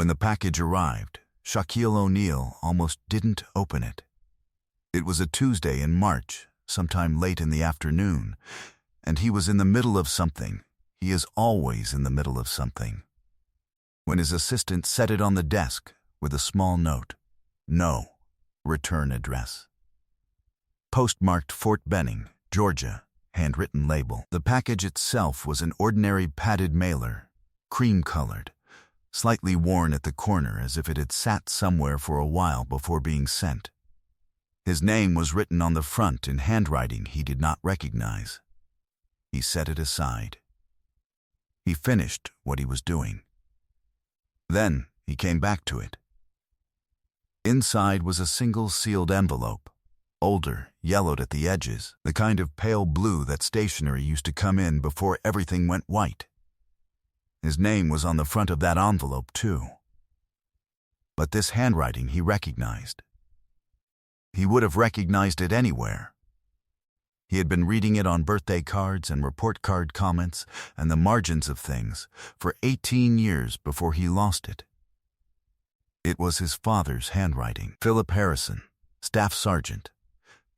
When the package arrived, Shaquille O'Neal almost didn't open it. It was a Tuesday in March, sometime late in the afternoon, and he was in the middle of something. He is always in the middle of something. When his assistant set it on the desk with a small note, "No, return address." Postmarked Fort Benning, Georgia, handwritten label. The package itself was an ordinary padded mailer, cream-colored, slightly worn at the corner as if it had sat somewhere for a while before being sent. His name was written on the front in handwriting he did not recognize. He set it aside. He finished what he was doing. Then he came back to it. Inside was a single sealed envelope, older, yellowed at the edges, the kind of pale blue that stationery used to come in before everything went white. His name was on the front of that envelope, too. But this handwriting he recognized. He would have recognized it anywhere. He had been reading it on birthday cards and report card comments and the margins of things for 18 years before he lost it. It was his father's handwriting. Philip Harrison, Staff Sergeant,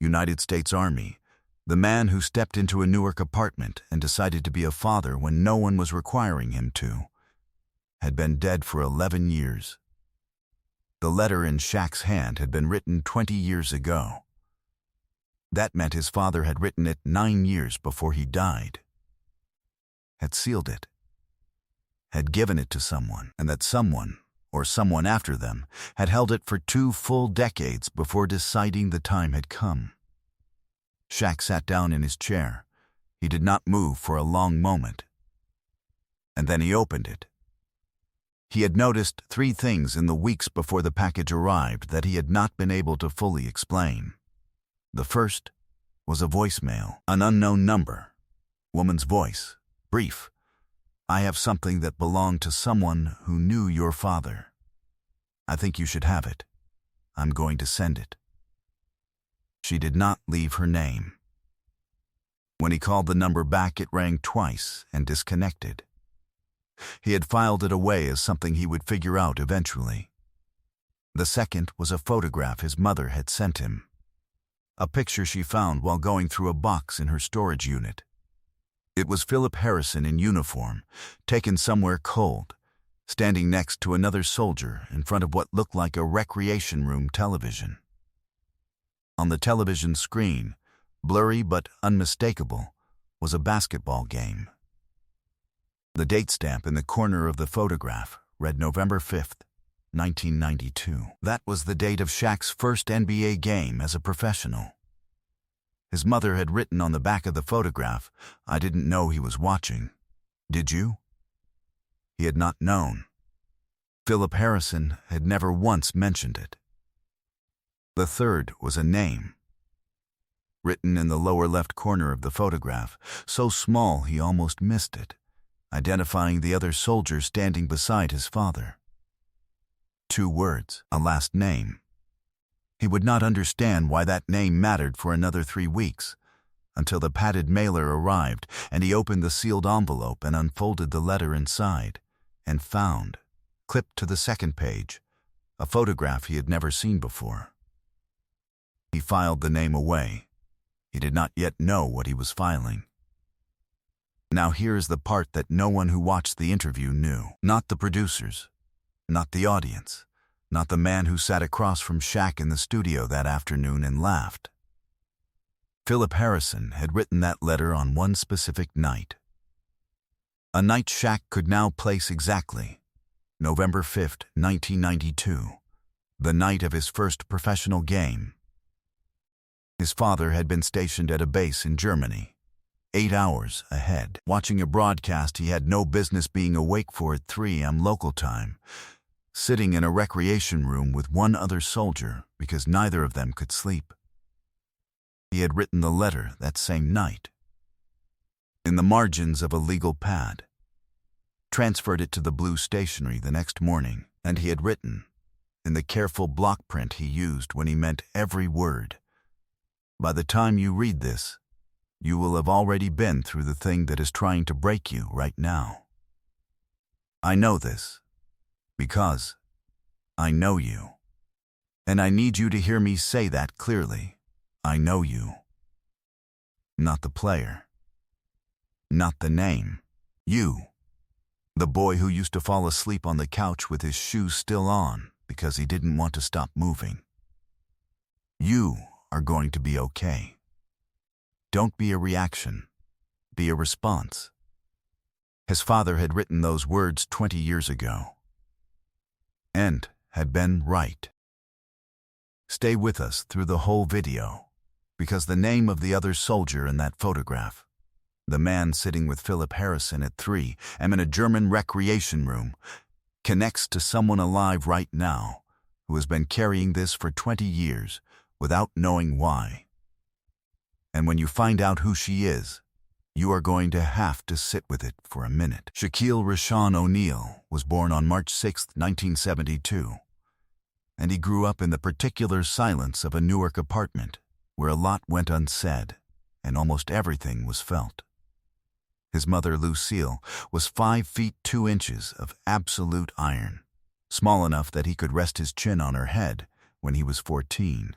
United States Army, the man who stepped into a Newark apartment and decided to be a father when no one was requiring him to, had been dead for 11 years. The letter in Shaq's hand had been written 20 years ago. That meant his father had written it 9 years before he died, had sealed it, had given it to someone, and that someone, or someone after them, had held it for 2 full decades before deciding the time had come. Shaq sat down in his chair. He did not move for a long moment. And then he opened it. He had noticed 3 things in the weeks before the package arrived that he had not been able to fully explain. The first was a voicemail, an unknown number, woman's voice, brief. "I have something that belonged to someone who knew your father. I think you should have it. I'm going to send it." She did not leave her name. When he called the number back, it rang twice and disconnected. He had filed it away as something he would figure out eventually. The second was a photograph his mother had sent him. A picture she found while going through a box in her storage unit. It was Philip Harrison in uniform, taken somewhere cold, standing next to another soldier in front of what looked like a recreation room television. On the television screen, blurry but unmistakable, was a basketball game. The date stamp in the corner of the photograph read November 5th, 1992. That was the date of Shaq's first NBA game as a professional. His mother had written on the back of the photograph, "I didn't know he was watching. Did you?" He had not known. Philip Harrison had never once mentioned it. The third was a name. Written in the lower left corner of the photograph, so small he almost missed it, identifying the other soldier standing beside his father. 2 words, a last name. He would not understand why that name mattered for another 3 weeks, until the padded mailer arrived and he opened the sealed envelope and unfolded the letter inside, and found, clipped to the second page, a photograph he had never seen before. He filed the name away. He did not yet know what he was filing. Now here is the part that no one who watched the interview knew. Not the producers, not the audience, not the man who sat across from Shaq in the studio that afternoon and laughed. Philip Harrison had written that letter on one specific night. A night Shaq could now place exactly, November 5th, 1992, the night of his first professional game. His father had been stationed at a base in Germany, 8 hours ahead, watching a broadcast he had no business being awake for at 3 a.m. local time, sitting in a recreation room with one other soldier because neither of them could sleep. He had written the letter that same night, in the margins of a legal pad, transferred it to the blue stationery the next morning, and he had written, in the careful block print he used when he meant every word, "By the time you read this, you will have already been through the thing that is trying to break you right now. I know this, Because I know you. And I need you to hear me say that clearly. I know you. Not the player. Not the name. You. The boy who used to fall asleep on the couch with his shoes still on because he didn't want to stop moving. You are going to be okay. Don't be a reaction. Be a response. His father had written those words 20 years ago. And had been right. Stay with us through the whole video, because the name of the other soldier in that photograph, the man sitting with Philip Harrison at 3 am in a German recreation room, connects to someone alive right now who has been carrying this for 20 years without knowing why. And when you find out who she is, you are going to have to sit with it for a minute. Shaquille Rashawn O'Neal was born on March 6, 1972, and he grew up in the particular silence of a Newark apartment where a lot went unsaid and almost everything was felt. His mother, Lucille, was 5 feet 2 inches of absolute iron, small enough that he could rest his chin on her head when he was 14,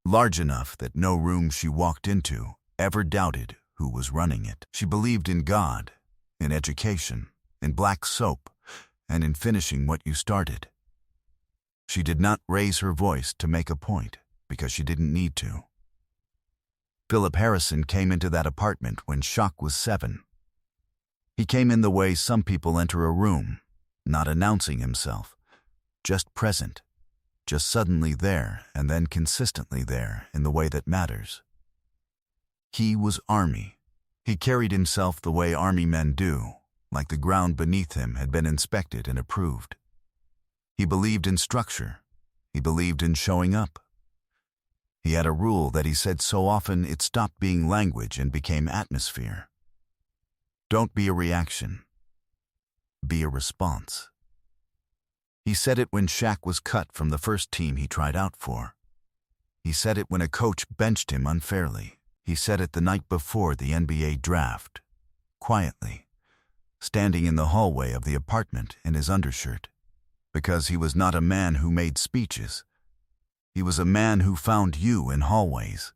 large enough that no room she walked into ever doubted who was running it. She believed in God, in education, in black soap, and in finishing what you started. She did not raise her voice to make a point because she didn't need to. Philip Harrison came into that apartment when Shaq was 7. He came in the way some people enter a room, not announcing himself, just present, just suddenly there and then consistently there in the way that matters. He was Army. He carried himself the way Army men do, like the ground beneath him had been inspected and approved. He believed in structure. He believed in showing up. He had a rule that he said so often it stopped being language and became atmosphere. Don't be a reaction. Be a response. He said it when Shaq was cut from the first team he tried out for. He said it when a coach benched him unfairly. He said it the night before the NBA draft, quietly, standing in the hallway of the apartment in his undershirt, because he was not a man who made speeches. He was a man who found you in hallways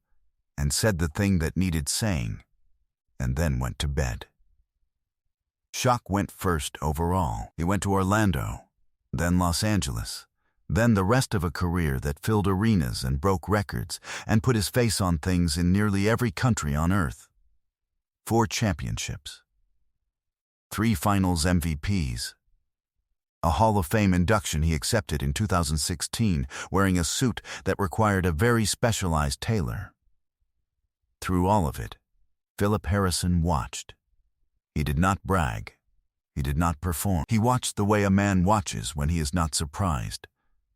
and said the thing that needed saying, and then went to bed. Shaq went first overall. He went to Orlando, then Los Angeles, then the rest of a career that filled arenas and broke records and put his face on things in nearly every country on earth. 4 championships. 3 finals MVPs. A Hall of Fame induction he accepted in 2016, wearing a suit that required a very specialized tailor. Through all of it, Philip Harrison watched. He did not brag. He did not perform. He watched the way a man watches when he is not surprised,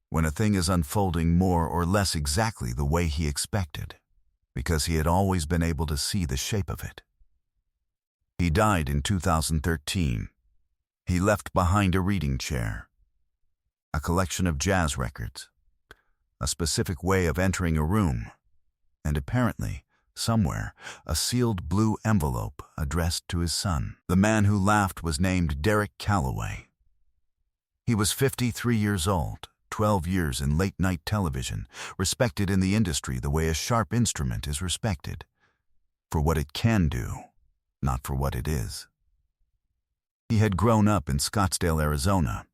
when a thing is unfolding more or less exactly the way he expected, because he had always been able to see the shape of it. He died in 2013. He left behind a reading chair, a collection of jazz records, a specific way of entering a room, and apparently, somewhere, a sealed blue envelope addressed to his son. The man who laughed was named Derek Calloway. He was 53 years old, 12 years in late-night television, respected in the industry the way a sharp instrument is respected, for what it can do, not for what it is. He had grown up in Scottsdale, Arizona,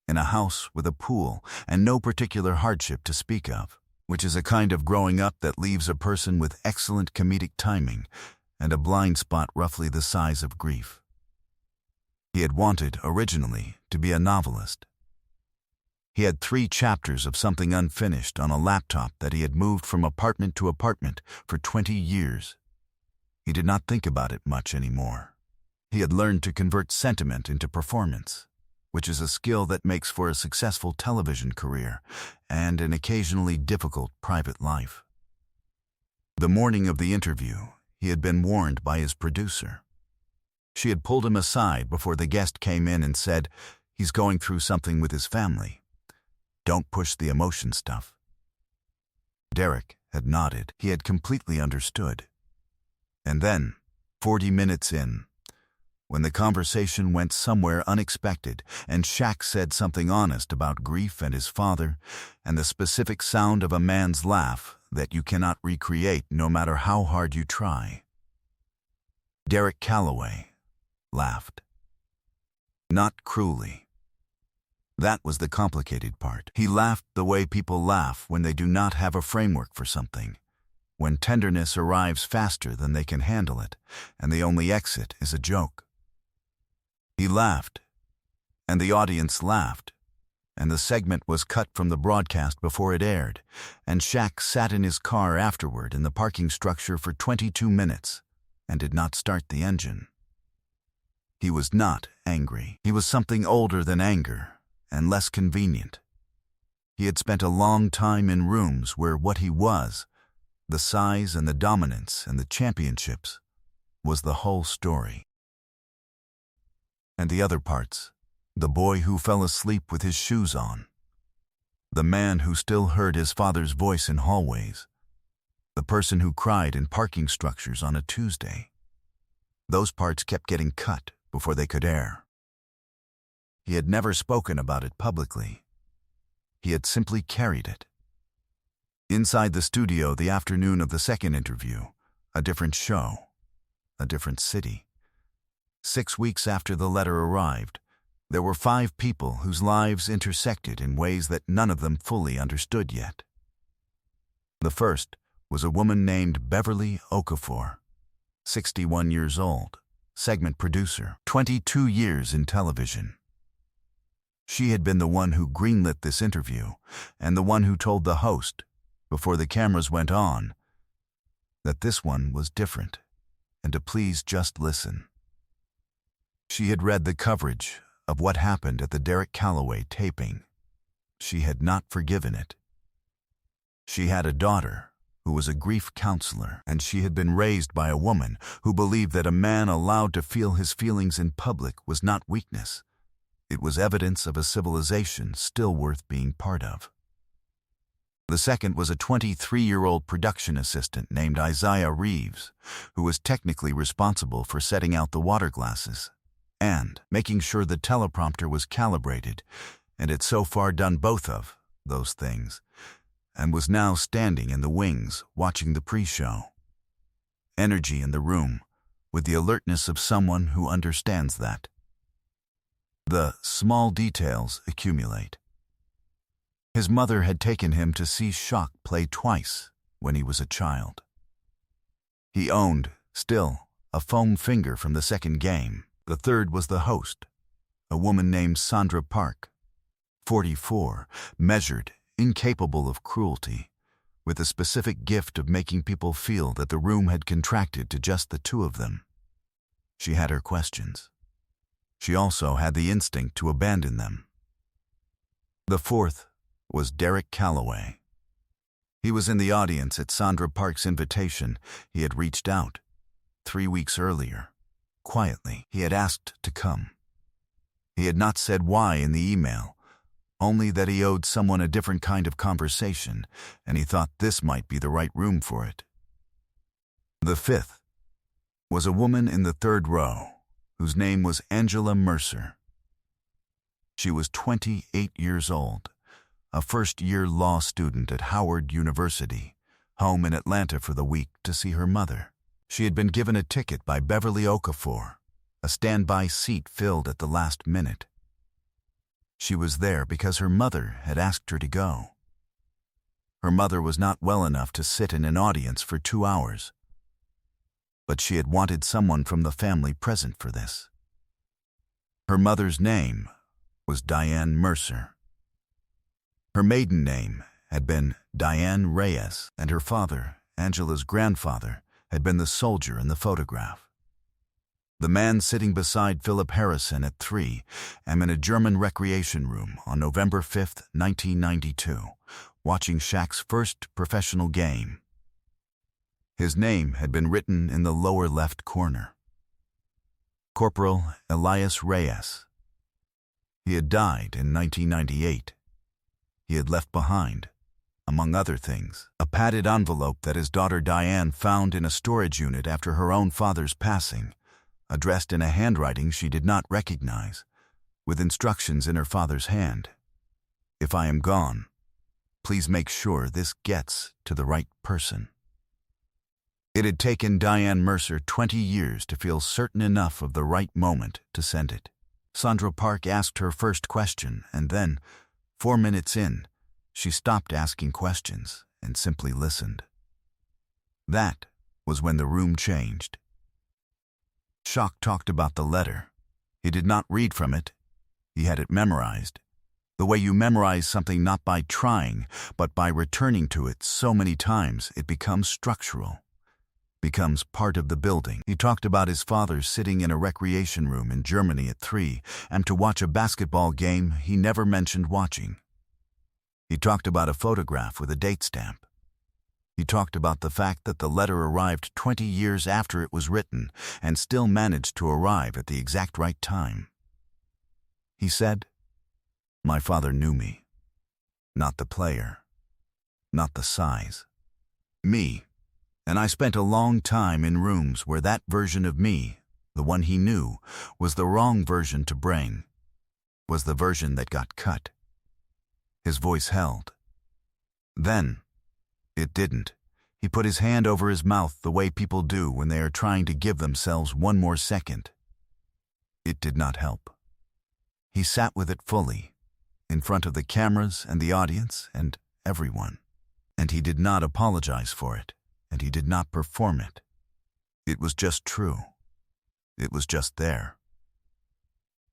in a house with a pool and no particular hardship to speak of, which is a kind of growing up that leaves a person with excellent comedic timing and a blind spot roughly the size of grief. He had wanted, originally, to be a novelist. He had 3 chapters of something unfinished on a laptop that he had moved from apartment to apartment for 20 years. He did not think about it much anymore. He had learned to convert sentiment into performance, which is a skill that makes for a successful television career and an occasionally difficult private life. The morning of the interview, he had been warned by his producer. She had pulled him aside before the guest came in and said, "He's going through something with his family. Don't push the emotion stuff." Derek had nodded. He had completely understood. And then, 40 minutes in, when the conversation went somewhere unexpected and Shaq said something honest about grief and his father and the specific sound of a man's laugh that you cannot recreate no matter how hard you try. Derek Calloway laughed. Not cruelly. That was the complicated part. He laughed the way people laugh when they do not have a framework for something, when tenderness arrives faster than they can handle it, and the only exit is a joke. He laughed, and the audience laughed, and the segment was cut from the broadcast before it aired, and Shaq sat in his car afterward in the parking structure for 22 minutes and did not start the engine. He was not angry. He was something older than anger and less convenient. He had spent a long time in rooms where what he was, the size and the dominance and the championships, was the whole story. And the other parts, the boy who fell asleep with his shoes on, the man who still heard his father's voice in hallways, the person who cried in parking structures on a Tuesday. Those parts kept getting cut before they could air. He had never spoken about it publicly. He had simply carried it. Inside the studio the afternoon of the second interview, a different show, a different city. 6 weeks after the letter arrived, there were 5 people whose lives intersected in ways that none of them fully understood yet. The first was a woman named Beverly Okafor, 61 years old, segment producer, 22 years in television. She had been the one who greenlit this interview and the one who told the host, before the cameras went on, that this one was different and to please just listen. She had read the coverage of what happened at the Derek Calloway taping. She had not forgiven it. She had a daughter who was a grief counselor, and she had been raised by a woman who believed that a man allowed to feel his feelings in public was not weakness. It was evidence of a civilization still worth being part of. The second was a 23-year-old production assistant named Isaiah Reeves, who was technically responsible for setting out the water glasses and making sure the teleprompter was calibrated, and had so far done both of those things, and was now standing in the wings watching the pre-show. Energy in the room, with the alertness of someone who understands that. The small details accumulate. His mother had taken him to see Shaq play twice when he was a child. He owned, still, a foam finger from the second game. The third was the host, a woman named Sandra Park, 44, measured, incapable of cruelty, with a specific gift of making people feel that the room had contracted to just the two of them. She had her questions. She also had the instinct to abandon them. The fourth was Derek Calloway. He was in the audience at Sandra Park's invitation. He had reached out 3 weeks earlier. Quietly, he had asked to come. He had not said why in the email, only that he owed someone a different kind of conversation, and he thought this might be the right room for it. The fifth was a woman in the third row, whose name was Angela Mercer. She was 28 years old, a first-year law student at Howard University, home in Atlanta for the week to see her mother. She had been given a ticket by Beverly Okafor, a standby seat filled at the last minute. She was there because her mother had asked her to go. Her mother was not well enough to sit in an audience for 2 hours, but she had wanted someone from the family present for this. Her mother's name was Diane Mercer. Her maiden name had been Diane Reyes, and her father, Angela's grandfather, had been the soldier in the photograph. The man sitting beside Philip Harrison at 3 am in a German recreation room on November 5, 1992, watching Shaq's first professional game. His name had been written in the lower left corner. Corporal Elias Reyes. He had died in 1998. He had left behind, among other things, a padded envelope that his daughter Diane found in a storage unit after her own father's passing, addressed in a handwriting she did not recognize, with instructions in her father's hand. "If I am gone, please make sure this gets to the right person." It had taken Diane Mercer 20 years to feel certain enough of the right moment to send it. Sandra Park asked her first question, and then, 4 minutes in, she stopped asking questions and simply listened. That was when the room changed. Shaq talked about the letter. He did not read from it. He had it memorized. The way you memorize something not by trying, but by returning to it so many times it becomes structural, becomes part of the building. He talked about his father sitting in a recreation room in Germany at 3 and to watch a basketball game he never mentioned watching. He talked about a photograph with a date stamp. He talked about the fact that the letter arrived 20 years after it was written and still managed to arrive at the exact right time. He said, "My father knew me. Not the player. Not the size. Me. And I spent a long time in rooms where that version of me, the one he knew, was the wrong version to bring, was the version that got cut." His voice held. Then, it didn't. He put his hand over his mouth the way people do when they are trying to give themselves one more second. It did not help. He sat with it fully, in front of the cameras and the audience and everyone. And he did not apologize for it, and he did not perform it. It was just true. It was just there.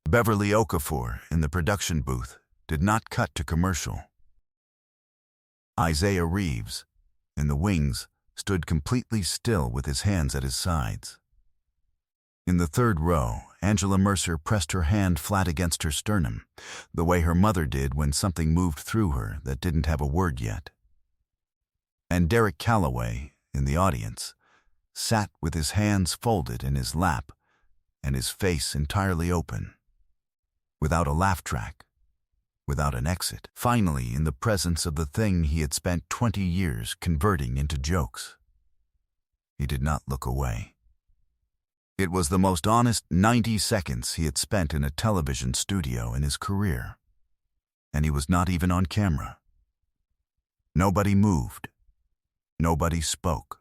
Beverly Okafor, in the production booth, did not cut to commercial. Isaiah Reeves, in the wings, stood completely still with his hands at his sides. In the third row, Angela Mercer pressed her hand flat against her sternum, the way her mother did when something moved through her that didn't have a word yet. And Derek Calloway, in the audience, sat with his hands folded in his lap and his face entirely open, without a laugh track, without an exit, finally in the presence of the thing he had spent 20 years converting into jokes. He did not look away. It was the most honest 90 seconds he had spent in a television studio in his career, and he was not even on camera. Nobody moved. Nobody spoke.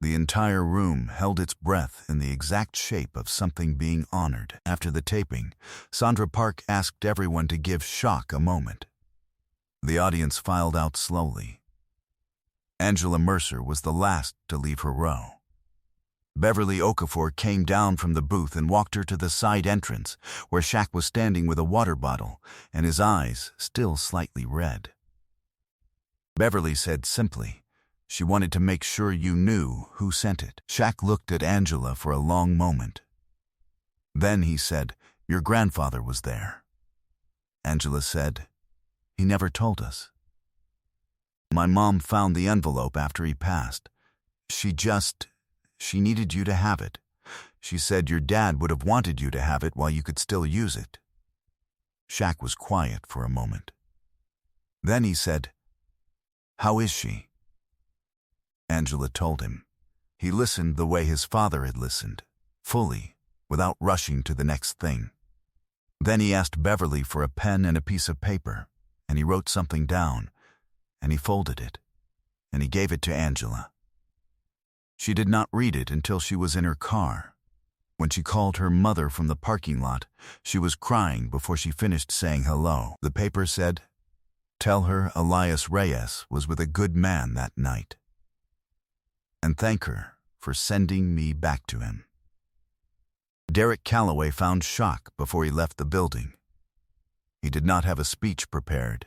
The entire room held its breath in the exact shape of something being honored. After the taping, Sandra Park asked everyone to give Shaq a moment. The audience filed out slowly. Angela Mercer was the last to leave her row. Beverly Okafor came down from the booth and walked her to the side entrance, where Shaq was standing with a water bottle and his eyes still slightly red. Beverly said simply, "She wanted to make sure you knew who sent it." Shaq looked at Angela for a long moment. Then he said, "Your grandfather was there." Angela said, "He never told us. My mom found the envelope after he passed. She needed you to have it. She said your dad would have wanted you to have it while you could still use it." Shaq was quiet for a moment. Then he said, "How is she?" Angela told him. He listened the way his father had listened, fully, without rushing to the next thing. Then he asked Beverly for a pen and a piece of paper, and he wrote something down, and he folded it, and he gave it to Angela. She did not read it until she was in her car. When she called her mother from the parking lot, she was crying before she finished saying hello. The paper said, "Tell her Elias Reyes was with a good man that night. And thank her for sending me back to him." Derek Calloway found Shaq before he left the building. He did not have a speech prepared.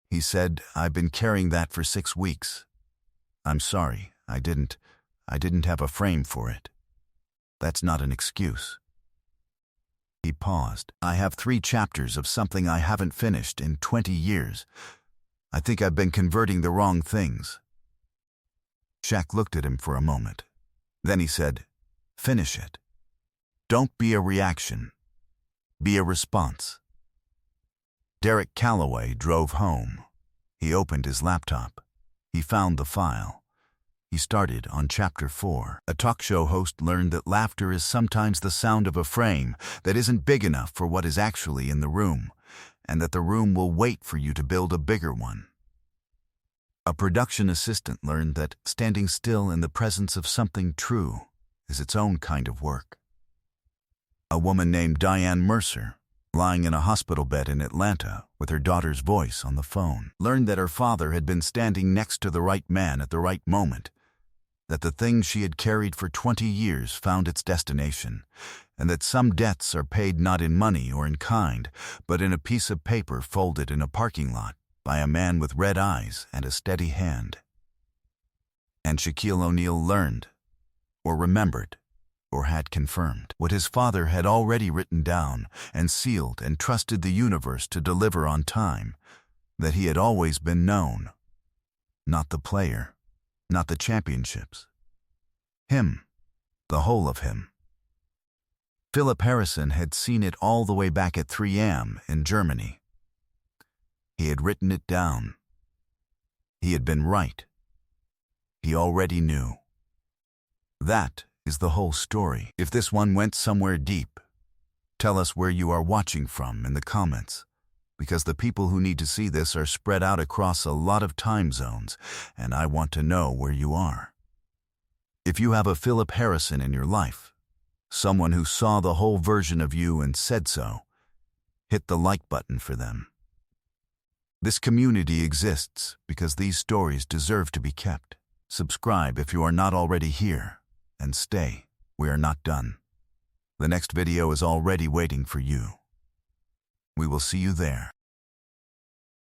He said, "I've been carrying that for 6 weeks. I'm sorry, I didn't have a frame for it. That's not an excuse." He paused. "I have 3 chapters of something I haven't finished in 20 years. I think I've been converting the wrong things." Shaq looked at him for a moment. Then he said, "Finish it. Don't be a reaction. Be a response." Derek Calloway drove home. He opened his laptop. He found the file. He started on Chapter 4. A talk show host learned that laughter is sometimes the sound of a frame that isn't big enough for what is actually in the room, and that the room will wait for you to build a bigger one. A production assistant learned that standing still in the presence of something true is its own kind of work. A woman named Diane Mercer, lying in a hospital bed in Atlanta with her daughter's voice on the phone, learned that her father had been standing next to the right man at the right moment, that the thing she had carried for 20 years found its destination, and that some debts are paid not in money or in kind, but in a piece of paper folded in a parking lot by a man with red eyes and a steady hand. And Shaquille O'Neal learned, or remembered, or had confirmed what his father had already written down and sealed and trusted the universe to deliver on time, that he had always been known. Not the player, not the championships. Him, the whole of him. Philip Harrison had seen it all the way back at 3 a.m. in Germany. He had written it down. He had been right. He already knew. That is the whole story. If this one went somewhere deep, tell us where you are watching from in the comments, because the people who need to see this are spread out across a lot of time zones, and I want to know where you are. If you have a Philip Harrison in your life, someone who saw the whole version of you and said so, hit the like button for them. This community exists because these stories deserve to be kept. Subscribe if you are not already here, and stay. We are not done. The next video is already waiting for you. We will see you there.